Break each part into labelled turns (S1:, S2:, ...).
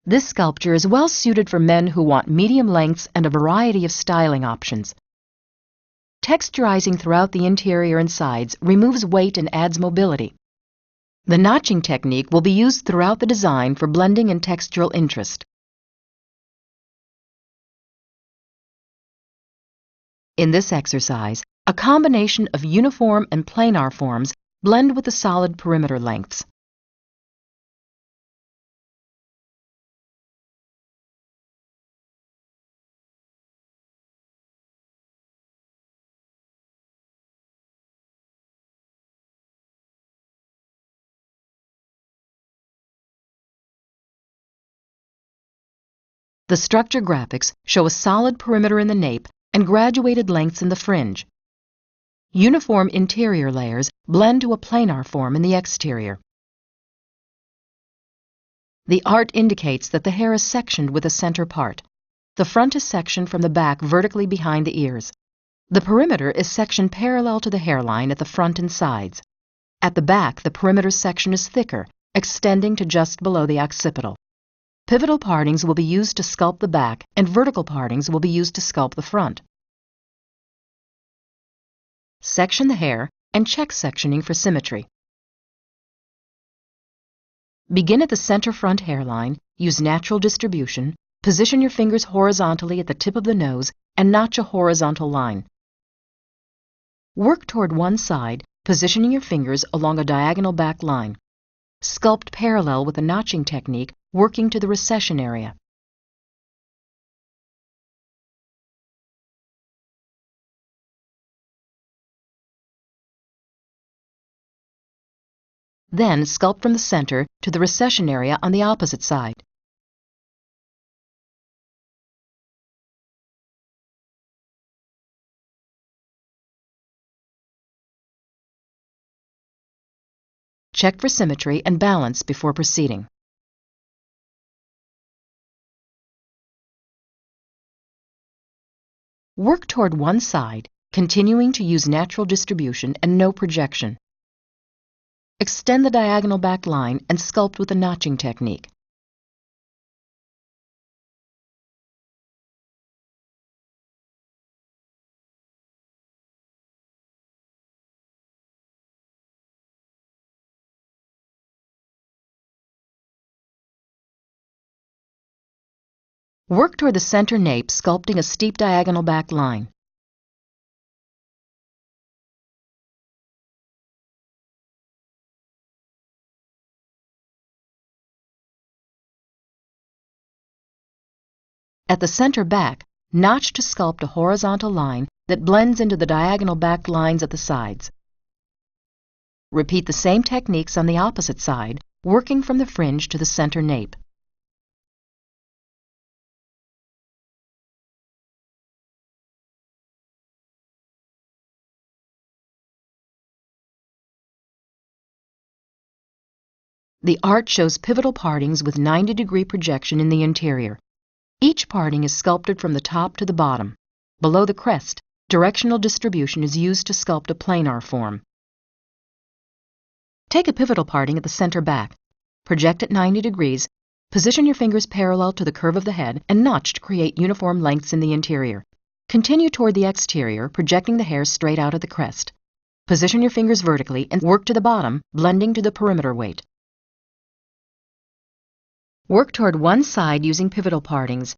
S1: This sculpture is well suited for men who want medium lengths and a variety of styling options. Texturizing throughout the interior and sides removes weight and adds mobility. The notching technique will be used throughout the design for blending and textural interest. In this exercise, a combination of uniform and planar forms blend with the solid perimeter lengths. The structure graphics show a solid perimeter in the nape and graduated lengths in the fringe. Uniform interior layers blend to a planar form in the exterior. The art indicates that the hair is sectioned with a center part. The front is sectioned from the back vertically behind the ears. The perimeter is sectioned parallel to the hairline at the front and sides. At the back, the perimeter section is thicker, extending to just below the occipital. Pivotal partings will be used to sculpt the back, and vertical partings will be used to sculpt the front. Section the hair and check sectioning for symmetry. Begin at the center front hairline, use natural distribution, position your fingers horizontally at the tip of the nose, and notch a horizontal line. Work toward one side, positioning your fingers along a diagonal back line. Sculpt parallel with the notching technique, working to the recession area. Then sculpt from the center to the recession area on the opposite side. Check for symmetry and balance before proceeding. Work toward one side, continuing to use natural distribution and no projection. Extend the diagonal back line and sculpt with the notching technique. Work toward the center nape, sculpting a steep diagonal back line. At the center back, notch to sculpt a horizontal line that blends into the diagonal back lines at the sides. Repeat the same techniques on the opposite side, working from the fringe to the center nape. The art shows pivotal partings with 90-degree projection in the interior. Each parting is sculpted from the top to the bottom. Below the crest, directional distribution is used to sculpt a planar form. Take a pivotal parting at the center back. Project at 90 degrees, position your fingers parallel to the curve of the head, and notch to create uniform lengths in the interior. Continue toward the exterior, projecting the hair straight out of the crest. Position your fingers vertically and work to the bottom, blending to the perimeter weight. Work toward one side using pivotal partings.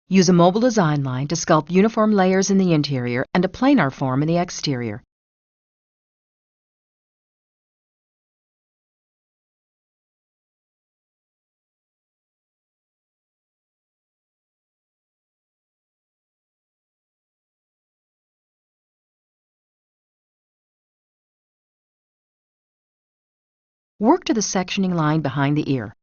S1: Use a mobile design line to sculpt uniform layers in the interior and a planar form in the exterior. Work to the sectioning line behind the ear.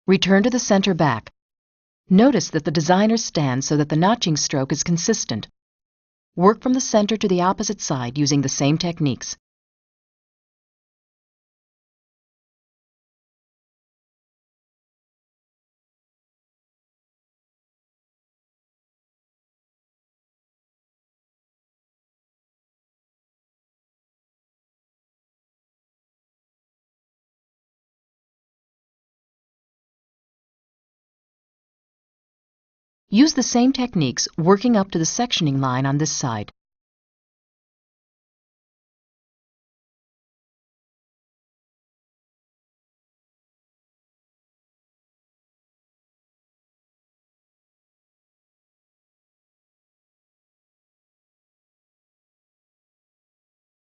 S1: Return to the center back. Notice that the designer stands so that the notching stroke is consistent. Work from the center to the opposite side using the same techniques. Use the same techniques working up to the sectioning line on this side.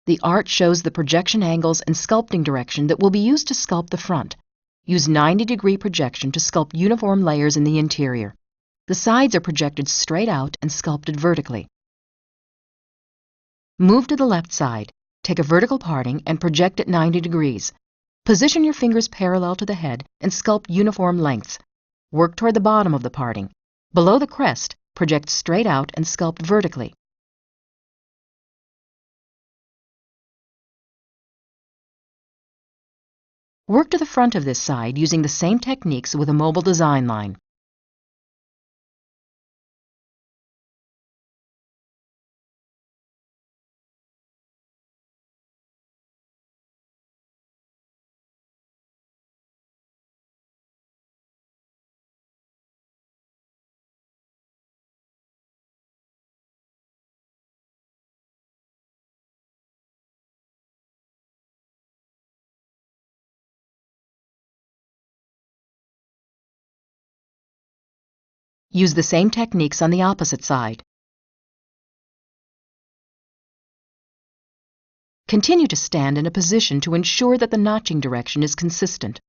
S1: The art shows the projection angles and sculpting direction that will be used to sculpt the front. Use 90-degree projection to sculpt uniform layers in the interior. The sides are projected straight out and sculpted vertically. Move to the left side. Take a vertical parting and project at 90 degrees. Position your fingers parallel to the head and sculpt uniform lengths. Work toward the bottom of the parting. Below the crest, project straight out and sculpt vertically. Work to the front of this side using the same techniques with a mobile design line. Use the same techniques on the opposite side. Continue to stand in a position to ensure that the notching direction is consistent.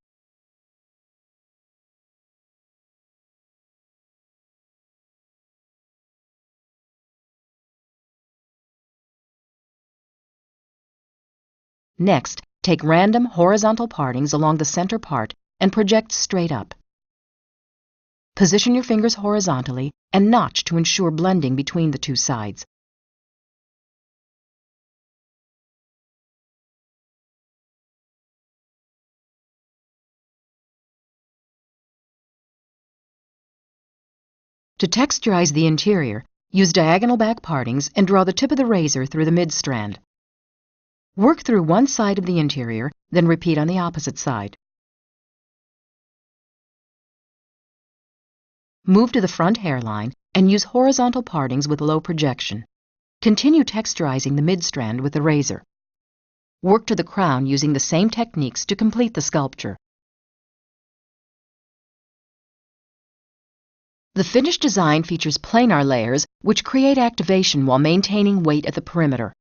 S1: Next, take random horizontal partings along the center part and project straight up. Position your fingers horizontally and notch to ensure blending between the two sides. To texturize the interior, use diagonal back partings and draw the tip of the razor through the mid-strand. Work through one side of the interior, then repeat on the opposite side. Move to the front hairline and use horizontal partings with low projection. Continue texturizing the mid-strand with the razor. Work to the crown using the same techniques to complete the sculpture. The finished design features planar layers which create activation while maintaining weight at the perimeter.